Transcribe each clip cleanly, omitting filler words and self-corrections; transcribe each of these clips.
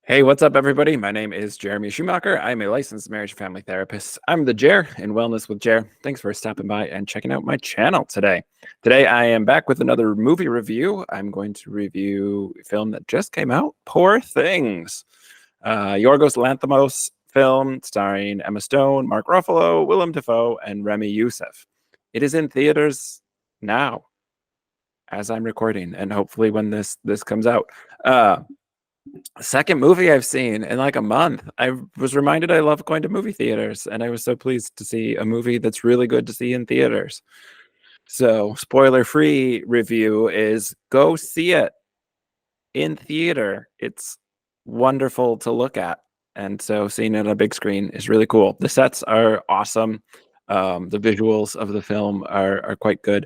Hey, what's up, everybody? My name is Jeremy Schumacher. I'm a licensed marriage and family therapist. I'm the Jer in Wellness with Jer. Thanks for stopping by and checking out my channel today. Today, I am back with another movie review. I'm going to review a film that just came out, Poor Things. Yorgos Lanthimos film starring Emma Stone, Mark Ruffalo, Willem Dafoe, and Remy Youssef. It is in theaters now, as I'm recording, and hopefully when this comes out. Second movie I've seen in like a month. I was reminded I love going to movie theaters, and I was so pleased to see a movie that's really good to see in theaters. So, spoiler-free review is go see it in theater. It's wonderful to look at. And so seeing it on a big screen is really cool. The sets are awesome. The visuals of the film are quite good.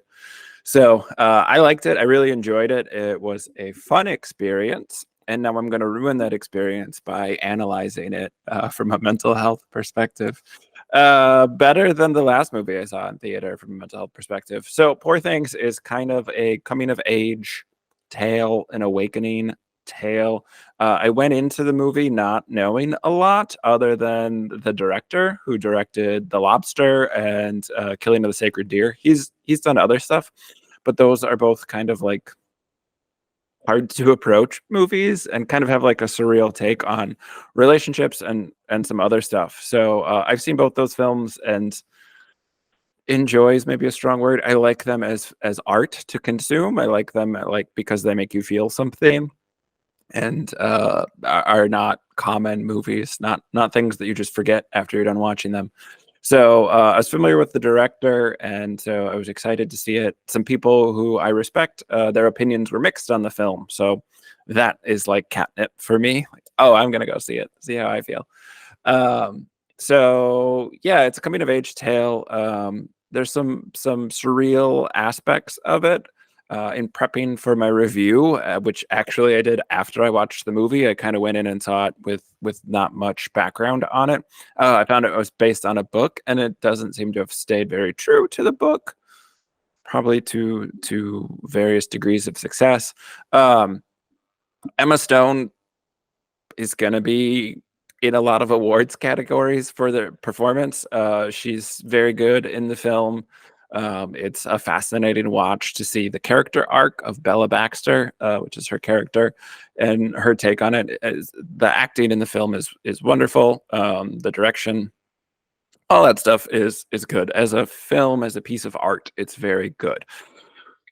So I liked it. I really enjoyed it. It was a fun experience. And now I'm going to ruin that experience by analyzing it from a mental health perspective. Better than the last movie I saw in theater from a mental health perspective. So Poor Things is kind of a coming of age tale, an awakening tale. I went into the movie not knowing a lot other than the director who directed The Lobster and Killing of the Sacred Deer. He's done other stuff, but those are both kind of like hard to approach movies and kind of have like a surreal take on relationships and some other stuff. So I've seen both those films and enjoys maybe a strong word. I like them as art to consume. I like them like because they make you feel something and are not common movies, not things that you just forget after you're done watching them. So I was familiar with the director, and so I was excited to see it. Some people who I respect, their opinions were mixed on the film, so that is like catnip for me. Like, oh, I'm gonna go see it, see how I feel. So yeah, it's a coming of age tale. There's some surreal aspects of it. In prepping for my review, which actually I did after I watched the movie, I kind of went in and saw it with not much background on it. I found it was based on a book, and it doesn't seem to have stayed very true to the book, probably to various degrees of success. Emma Stone is going to be in a lot of awards categories for the performance. She's very good in the film. It's a fascinating watch to see the character arc of Bella Baxter, which is her character, and her take on it. The acting in the film is wonderful. The direction, all that stuff is good. As a film, as a piece of art, it's very good.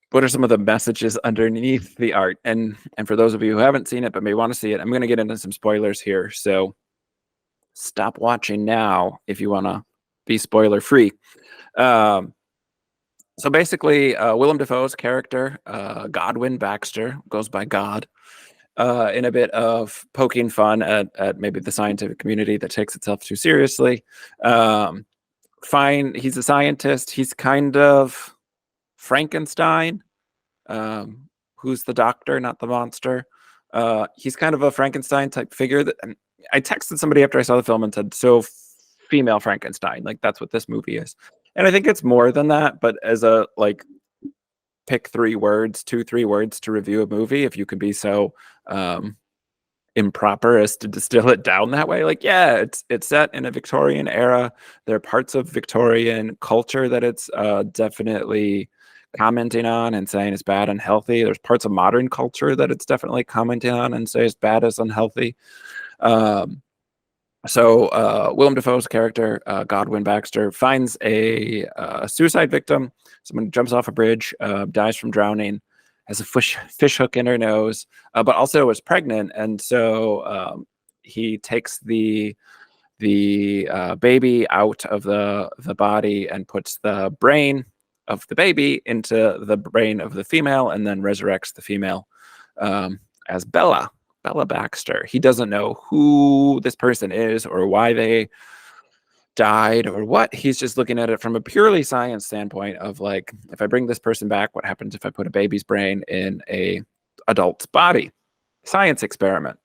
What are some of the messages underneath the art? And for those of you who haven't seen it but may want to see it, I'm going to get into some spoilers here. So stop watching now if you want to be spoiler free. So basically, Willem Dafoe's character, Godwin Baxter, goes by God, in a bit of poking fun at maybe the scientific community that takes itself too seriously. He's a scientist. He's kind of Frankenstein, who's the doctor, not the monster. He's kind of a Frankenstein type figure. I texted somebody after I saw the film and said, so female Frankenstein, like that's what this movie is. And I think it's more than that, but as a like pick 3 words, 2-3 words to review a movie, if you could be so improper as to distill it down that way, like yeah, it's set in a Victorian era. There are parts of Victorian culture that it's definitely commenting on and saying is bad and healthy. There's parts of modern culture that it's definitely commenting on and say is bad as unhealthy. So Willem Dafoe's character, Godwin Baxter, finds a suicide victim. Someone jumps off a bridge, dies from drowning, has a fish hook in her nose, but also is pregnant. And so he takes the baby out of the body and puts the brain of the baby into the brain of the female, and then resurrects the female as Bella Baxter. He doesn't know who this person is or why they died or what. He's just looking at it from a purely science standpoint of like, if I bring this person back, what happens if I put a baby's brain in a adult's body? Science experiment.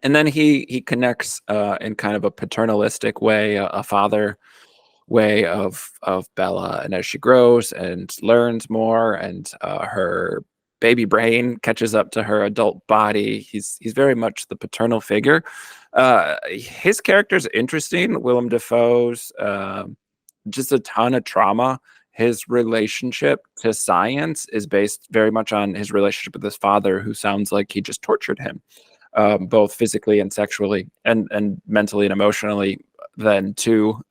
And then he connects in kind of a paternalistic way, a father way of Bella, and as she grows and learns more, and her baby brain catches up to her adult body. He's very much the paternal figure. His character's interesting. Willem Dafoe's just a ton of trauma. His relationship to science is based very much on his relationship with his father, who sounds like he just tortured him, both physically and sexually, and mentally and emotionally. Then too.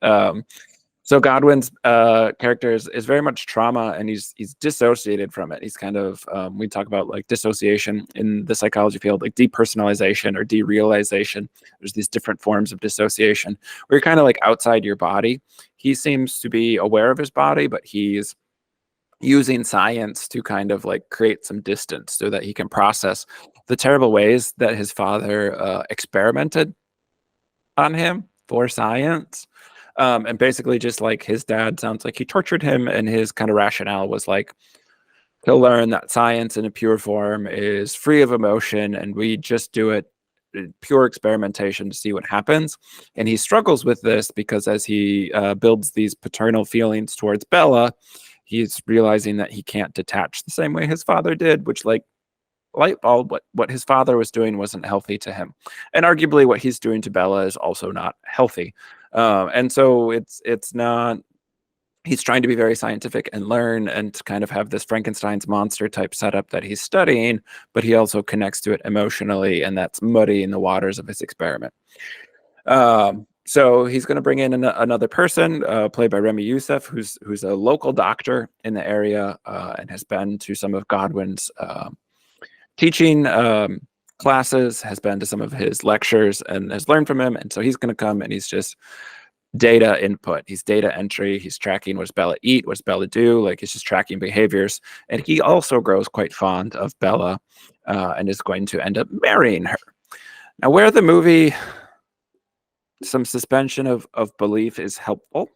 So Godwin's character is very much trauma, and he's dissociated from it. He's kind of we talk about like dissociation in the psychology field, like depersonalization or derealization. There's these different forms of dissociation where you're kind of like outside your body. He seems to be aware of his body, but he's using science to kind of like create some distance so that he can process the terrible ways that his father experimented on him for science. And basically, just like his dad, sounds like he tortured him, and his kind of rationale was like he'll learn that science in a pure form is free of emotion, and we just do it pure experimentation to see what happens. And he struggles with this because as he builds these paternal feelings towards Bella, he's realizing that he can't detach the same way his father did, which like light bulb, what his father was doing wasn't healthy to him, and arguably what he's doing to Bella is also not healthy. And so it's not. He's trying to be very scientific and learn and kind of have this Frankenstein's monster type setup that he's studying, but he also connects to it emotionally, and that's muddying the waters of his experiment. So he's going to bring in another person, played by Remy Youssef, who's a local doctor in the area and has been to some of Godwin's teaching classes, has been to some of his lectures, and has learned from him. And so he's going to come, and he's just data input. He's data entry. He's tracking what's Bella eat, what's Bella do. Like he's just tracking behaviors. And he also grows quite fond of Bella and is going to end up marrying her. Now, where the movie, some suspension of belief is helpful.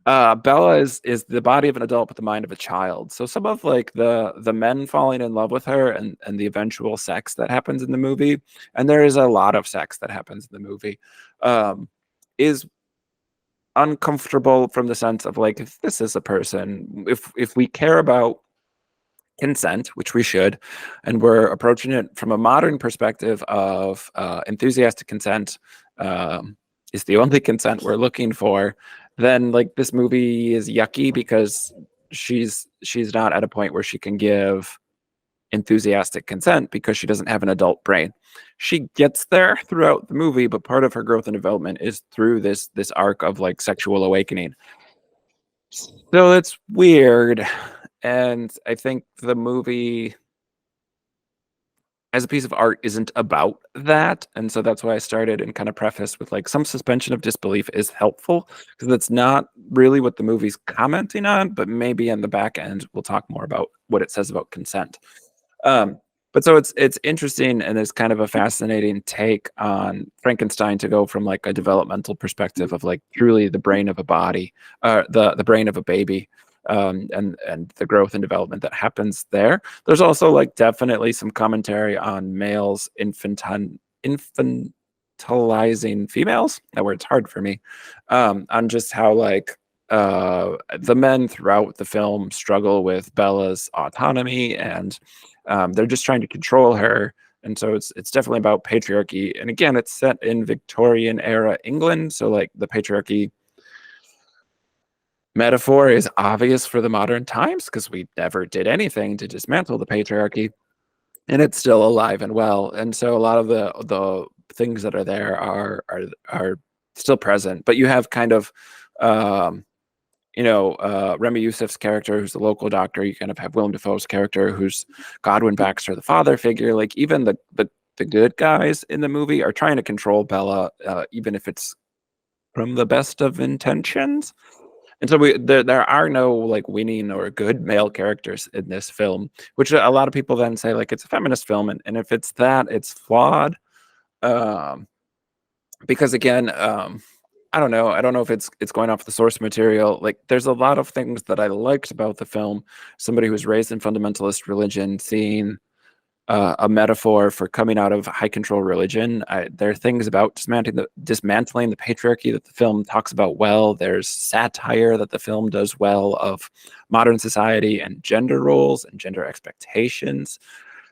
Bella is the body of an adult but the mind of a child. So some of like the men falling in love with her and the eventual sex that happens in the movie, and there is a lot of sex that happens in the movie, is uncomfortable from the sense of like, if this is a person, if we care about consent, which we should, and we're approaching it from a modern perspective of enthusiastic consent is the only consent we're looking for, then like this movie is yucky because she's not at a point where she can give enthusiastic consent because she doesn't have an adult brain. She gets there throughout the movie, but part of her growth and development is through this arc of like sexual awakening. So it's weird. And I think the movie as a piece of art isn't about that. And so that's why I started and kind of prefaced with like some suspension of disbelief is helpful because that's not really what the movie's commenting on, but maybe on the back end, we'll talk more about what it says about consent. But so it's interesting, and it's kind of a fascinating take on Frankenstein to go from like a developmental perspective of like truly the brain of a body, the brain of a baby, and the growth and development that happens there. There's also like definitely some commentary on males infantilizing females. That word's hard for me. On just how like the men throughout the film struggle with Bella's autonomy, and they're just trying to control her. And so it's definitely about patriarchy. And again, it's set in Victorian era England. So like the patriarchy metaphor is obvious for the modern times because we never did anything to dismantle the patriarchy. And it's still alive and well. And so a lot of the things that are there are still present. But you have kind of Remy Youssef's character, who's the local doctor. You kind of have Willem Dafoe's character, who's Godwin Baxter, the father figure. Like even the good guys in the movie are trying to control Bella, even if it's from the best of intentions. And so there are no like winning or good male characters in this film, which a lot of people then say like it's a feminist film, and if it's that, it's flawed. Because again, I don't know. I don't know if it's going off the source material. Like, there's a lot of things that I liked about the film. Somebody who was raised in fundamentalist religion, seeing a metaphor for coming out of high control religion. There are things about dismantling the patriarchy that the film talks about well. There's satire that the film does well of modern society and gender roles and gender expectations.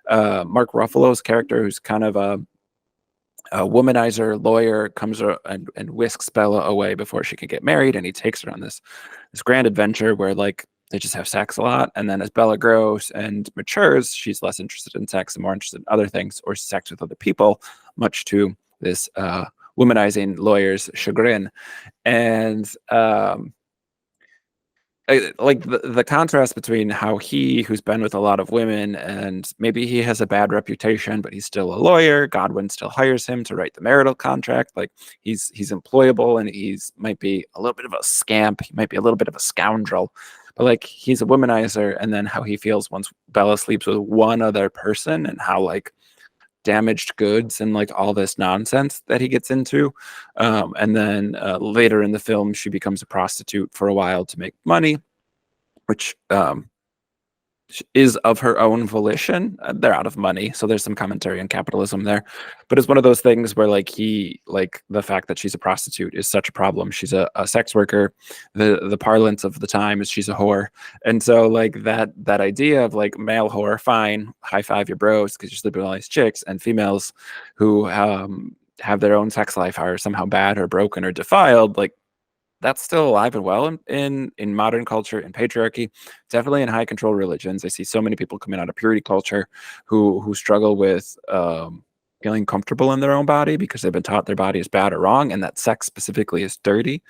Mark Ruffalo's character, who's kind of a womanizer lawyer, comes and whisks Bella away before she can get married, and he takes her on this grand adventure where like they just have sex a lot. And then as Bella grows and matures, she's less interested in sex and more interested in other things or sex with other people, much to this womanizing lawyer's chagrin. And like the contrast between how who's been with a lot of women, and maybe he has a bad reputation, but he's still a lawyer. Godwin still hires him to write the marital contract. Like he's employable, and he's might be a little bit of a scamp. He might be a little bit of a scoundrel, but like he's a womanizer. And then how he feels once Bella sleeps with one other person, and how like damaged goods and like all this nonsense that he gets into. And then later in the film, she becomes a prostitute for a while to make money, which is of her own volition. They're out of money, so there's some commentary on capitalism there. But it's one of those things where like the fact that she's a prostitute is such a problem. She's a sex worker. The parlance of the time is she's a whore. And so like that idea of like male whore, fine, high five your bros because you're sleeping with all these chicks, and females who have their own sex life are somehow bad or broken or defiled, like that's still alive and well in modern culture, in patriarchy, definitely in high control religions. I see so many people coming out of purity culture who struggle with feeling comfortable in their own body because they've been taught their body is bad or wrong, and that sex specifically is dirty.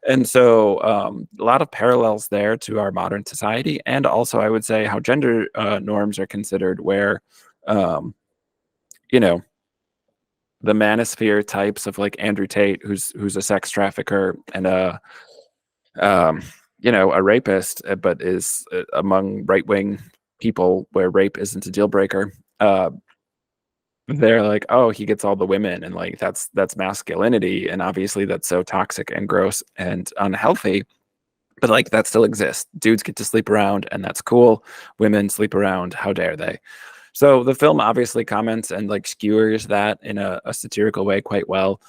And so a lot of parallels there to our modern society, and also I would say how gender norms are considered, where you know, the manosphere types of like Andrew Tate, who's a sex trafficker and um, a rapist, but is among right wing people where rape isn't a deal breaker. They're like, oh, he gets all the women, and like that's masculinity, and obviously that's so toxic and gross and unhealthy. But like that still exists. Dudes get to sleep around, and that's cool. Women sleep around. How dare they? So the film obviously comments and like skewers that in a satirical way quite well.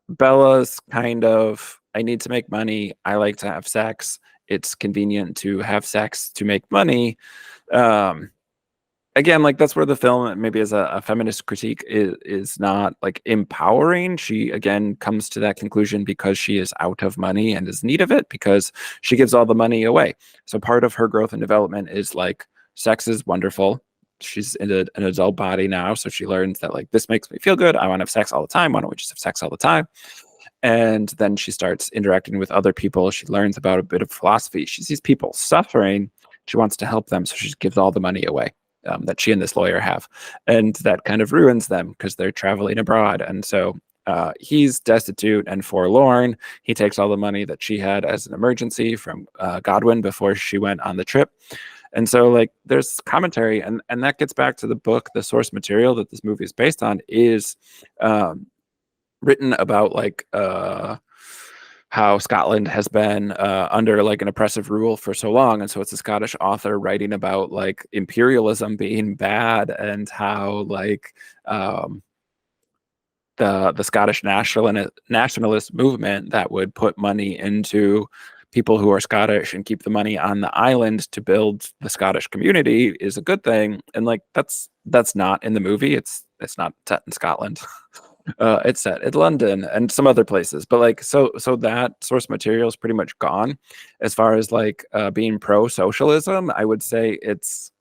Bella's kind of, I need to make money. I like to have sex. It's convenient to have sex to make money. Again, like that's where the film maybe as a feminist critique is not like empowering. She again comes to that conclusion because she is out of money and is in need of it, because she gives all the money away. So part of her growth and development is like sex is wonderful. She's in an adult body now, so she learns that like this makes me feel good. I want to have sex all the time. Why don't we just have sex all the time? And then she starts interacting with other people. She learns about a bit of philosophy. She sees people suffering. She wants to help them, so she just gives all the money away that she and this lawyer have. And that kind of ruins them because they're traveling abroad. And so he's destitute and forlorn. He takes all the money that she had as an emergency from Godwin before she went on the trip. And so like there's commentary, and that gets back to the book. The source material that this movie is based on is written about like how Scotland has been under like an oppressive rule for so long. And so it's a Scottish author writing about like imperialism being bad, and how like the Scottish nationalist movement that would put money into people who are Scottish and keep the money on the island to build the Scottish community is a good thing. And like that's not in the movie. It's not set in Scotland. It's set in London and some other places. But like so that source material is pretty much gone. As far as like being pro-socialism, I would say it's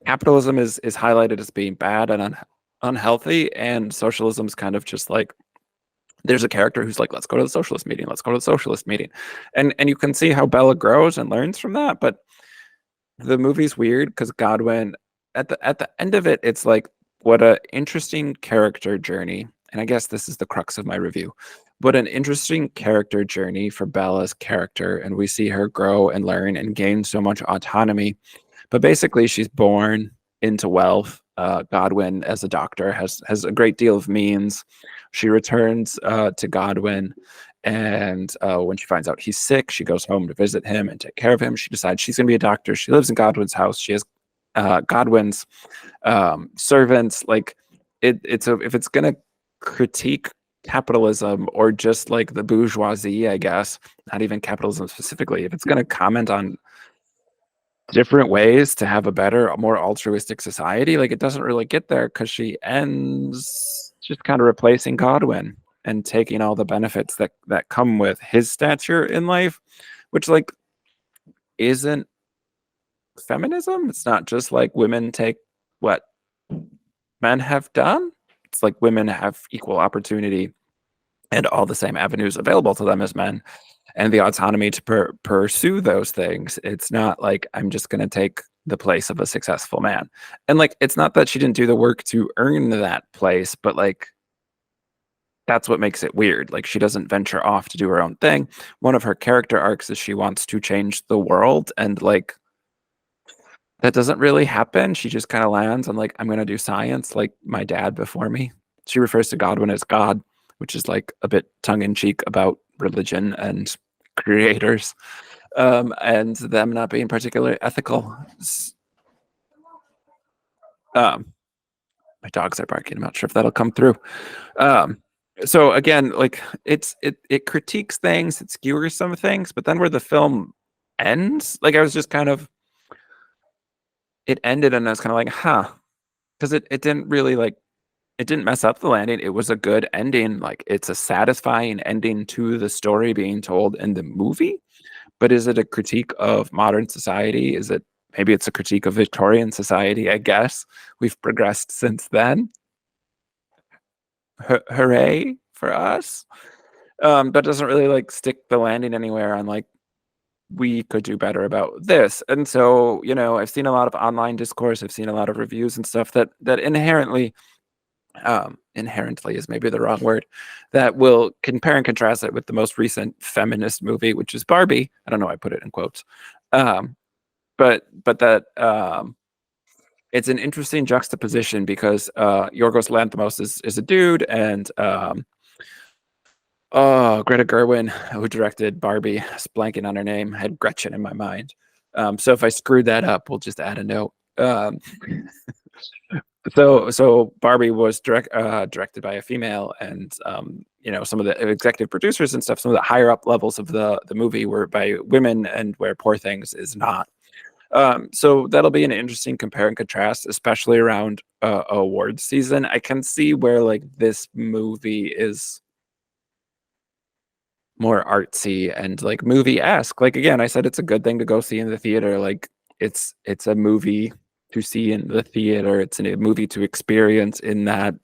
capitalism is highlighted as being bad and unhealthy, and socialism's kind of just like there's a character who's like, let's go to the socialist meeting, let's go to the socialist meeting. And you can see how Bella grows and learns from that. But the movie's weird because Godwin, at the end of it, it's like, what a interesting character journey. And I guess this is the crux of my review. What an interesting character journey for Bella's character. And we see her grow and learn and gain so much autonomy. But basically, she's born into wealth. Godwin, as a doctor, has a great deal of means. She returns to Godwin, And when she finds out he's sick, she goes home to visit him and take care of him. She decides she's going to be a doctor. She lives in Godwin's house. She has Godwin's servants. Like if it's going to critique capitalism or just like the bourgeoisie, I guess, not even capitalism specifically, if it's going to comment on different ways to have a better, a more altruistic society, like it doesn't really get there because she ends just kind of replacing Godwin and taking all the benefits that come with his stature in life, which like isn't feminism. It's not just like women take what men have done. It's like women have equal opportunity and all the same avenues available to them as men, and the autonomy to pursue those things. It's not like I'm just going to take the place of a successful man. And like, it's not that she didn't do the work to earn that place, but like, that's what makes it weird. Like, she doesn't venture off to do her own thing. One of her character arcs is she wants to change the world. And like, that doesn't really happen. She just kind of lands on like, I'm going to do science like my dad before me. She refers to Godwin as God, which is like a bit tongue in cheek about religion and creators, and them not being particularly ethical. Um, my dogs are barking. I'm not sure if that'll come through. Um, so again, like it critiques things, it skewers some things, but then where the film ends, like I was just kind of, it ended and I was kind of like, huh, because it didn't really like, it didn't mess up the landing. It was a good ending. Like it's a satisfying ending to the story being told in the movie. But is it a critique of modern society? Is it, maybe it's a critique of Victorian society? I guess we've progressed since then. Hooray for us. But doesn't really like stick the landing anywhere on like, we could do better about this. And so, you know, I've seen a lot of online discourse. I've seen a lot of reviews and stuff that inherently is maybe the wrong word, that will compare and contrast it with the most recent feminist movie, which is Barbie. I don't know why I put it in quotes. But that it's an interesting juxtaposition because Yorgos Lanthimos is a dude, and Greta Gerwig, who directed Barbie, I was blanking on her name, I had Gretchen in my mind. So if I screwed that up, we'll just add a note. So Barbie was directed by a female, and you know, some of the executive producers and stuff, some of the higher up levels of the movie were by women, and where Poor Things is not. So that'll be an interesting compare and contrast, especially around awards season. I can see where like this movie is more artsy and like movie-esque. Like again, I said it's a good thing to go see in the theater. Like it's a movie to see in the theater. It's a movie to experience in that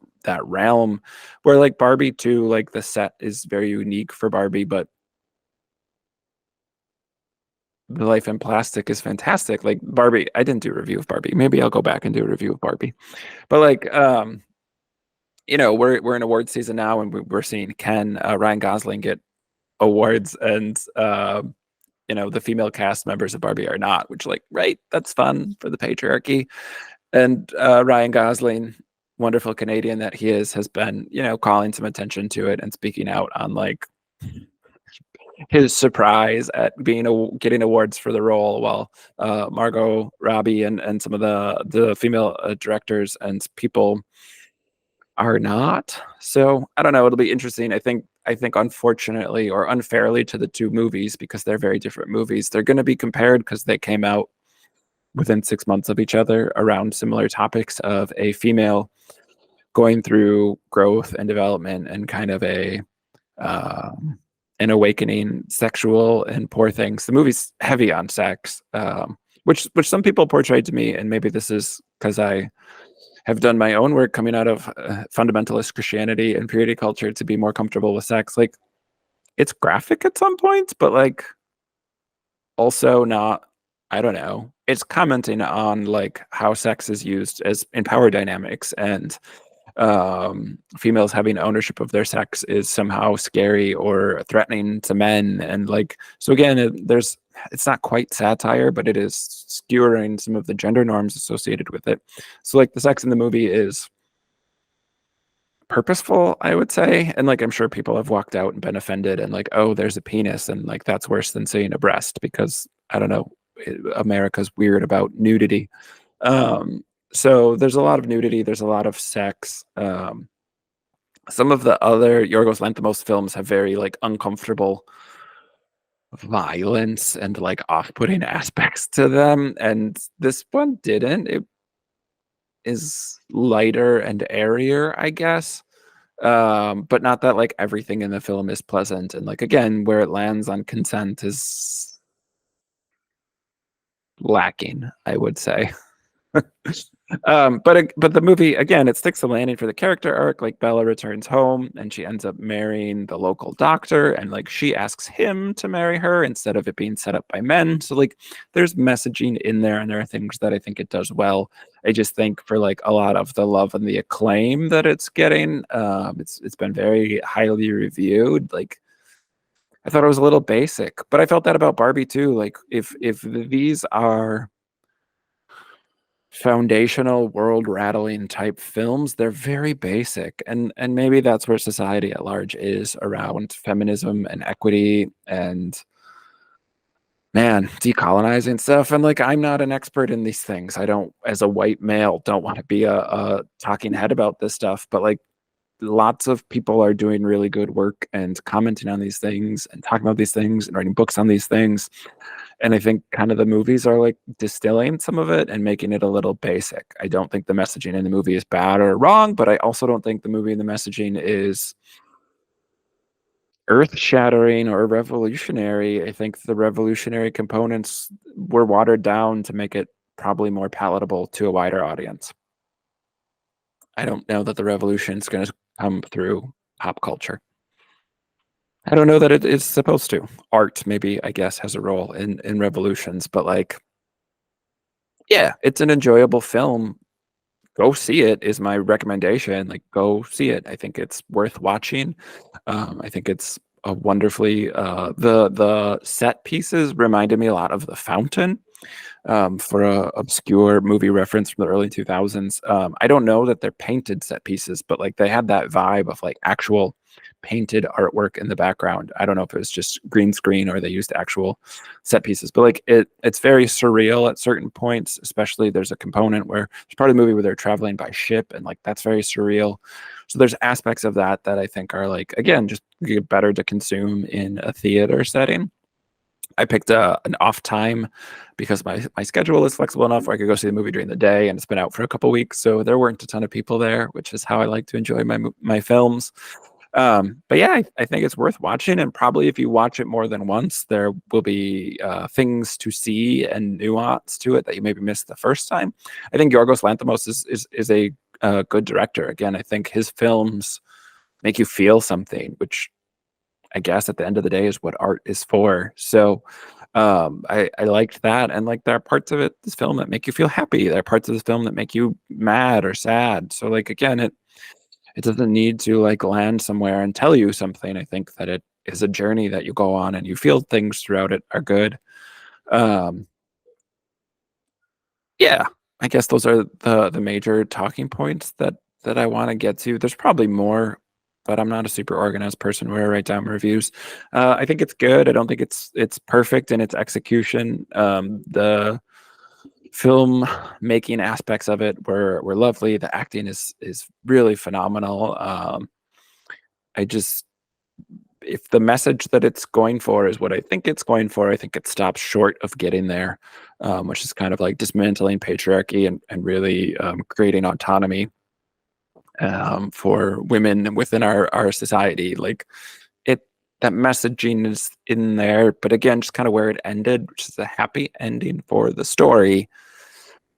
realm. Where like Barbie too, like the set is very unique for Barbie, but the life in plastic is fantastic. Like Barbie, I didn't do a review of Barbie. Maybe I'll go back and do a review of Barbie. But like you know, we're in award season now, and we're seeing Ken, Ryan Gosling get awards, and you know, the female cast members of Barbie are not, which like, right, that's fun for the patriarchy. And Ryan Gosling, wonderful Canadian that he is, has been, you know, calling some attention to it and speaking out on like his surprise at getting awards for the role, while Margot Robbie and some of the female directors and people are not. So I don't know. It'll be interesting. I think unfortunately or unfairly to the two movies, because they're very different movies, they're going to be compared because they came out within 6 months of each other around similar topics of a female going through growth and development and kind of an awakening, sexual, and Poor Things. The movie's heavy on sex, which some people portrayed to me, and maybe this is because I have done my own work coming out of fundamentalist Christianity and purity culture to be more comfortable with sex. Like, it's graphic at some points, but like also not, I don't know. It's commenting on like how sex is used as in power dynamics, and females having ownership of their sex is somehow scary or threatening to men. And like, so again, it's not quite satire, but it is skewering some of the gender norms associated with it. So like the sex in the movie is purposeful, I would say. And like I'm sure people have walked out and been offended and like, oh, there's a penis, and like that's worse than seeing a breast because I don't know, America's weird about nudity. Um, so there's a lot of nudity, there's a lot of sex. Some of the other Yorgos Lanthimos films have very like uncomfortable violence and like off-putting aspects to them, and this one didn't. It is lighter and airier, I guess. But not that like everything in the film is pleasant, and like again, where it lands on consent is lacking, I would say. But the movie again, it sticks the landing for the character arc. Like Bella returns home and she ends up marrying the local doctor, and like she asks him to marry her instead of it being set up by men. So like there's messaging in there, and there are things that I think it does well. I just think for like a lot of the love and the acclaim that it's getting, it's been very highly reviewed. Like I thought it was a little basic, but I felt that about Barbie too. Like if these are foundational world rattling type films, they're very basic, and maybe that's where society at large is around feminism and equity and man, decolonizing stuff. And like I'm not an expert in these things. I don't, as a white male, don't want to be a talking head about this stuff, but like lots of people are doing really good work and commenting on these things and talking about these things and writing books on these things. And I think kind of the movies are like distilling some of it and making it a little basic. I don't think the messaging in the movie is bad or wrong, but I also don't think the movie and the messaging is earth shattering or revolutionary. I think the revolutionary components were watered down to make it probably more palatable to a wider audience. I don't know that the revolution is going to come through pop culture. I don't know that it is supposed to. Art, maybe, I guess, has a role in revolutions, but like, yeah, it's an enjoyable film. Go see it is my recommendation. Like, go see it. I think it's worth watching. I think it's a wonderfully the set pieces reminded me a lot of The Fountain, for a obscure movie reference from the early 2000s. I don't know that they're painted set pieces, but like they had that vibe of like actual painted artwork in the background. I don't know if it was just green screen or they used actual set pieces, but like it's very surreal at certain points. Especially there's a component where there's part of the movie where they're traveling by ship, and like that's very surreal. So there's aspects of that that I think are like again just better to consume in a theater setting. I picked an off time because my schedule is flexible enough where I could go see the movie during the day, and it's been out for a couple weeks, so there weren't a ton of people there, which is how I like to enjoy my films. But yeah, I think it's worth watching, and probably if you watch it more than once, there will be things to see and nuance to it that you maybe missed the first time. I think Yorgos Lanthimos is a good director. Again, I think his films make you feel something, which I guess at the end of the day is what art is for. So I liked that, and like there are parts of this film that make you feel happy. There are parts of this film that make you mad or sad. So like again, it doesn't need to like land somewhere and tell you something. I think that it is a journey that you go on, and you feel things throughout it are good. Um, yeah, I guess those are the major talking points that I want to get to. There's probably more, but I'm not a super organized person where I write down reviews. I think it's good. I don't think it's perfect in its execution. The film making aspects of it were lovely. The acting is really phenomenal. I just if the message that it's going for is what I think it's going for, I think it stops short of getting there, which is kind of like dismantling patriarchy and really creating autonomy for women within our society. Like it, that messaging is in there, but again, just kind of where it ended, which is a happy ending for the story,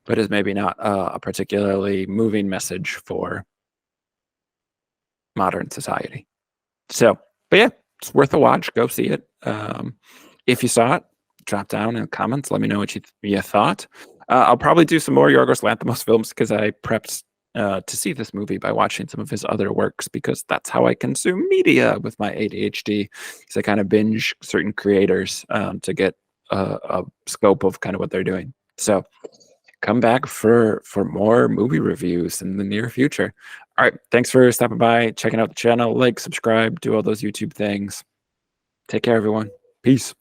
but is maybe not a particularly moving message for modern society. So, but yeah, it's worth a watch. Go see it. If you saw it, drop down in the comments. Let me know what you thought. I'll probably do some more Yorgos Lanthimos films because I prepped to see this movie by watching some of his other works, because that's how I consume media with my ADHD. Because I kind of binge certain creators to get a scope of kind of what they're doing. So come back for more movie reviews in the near future. All right. Thanks for stopping by, checking out the channel. Like, subscribe, do all those YouTube things. Take care, everyone. Peace.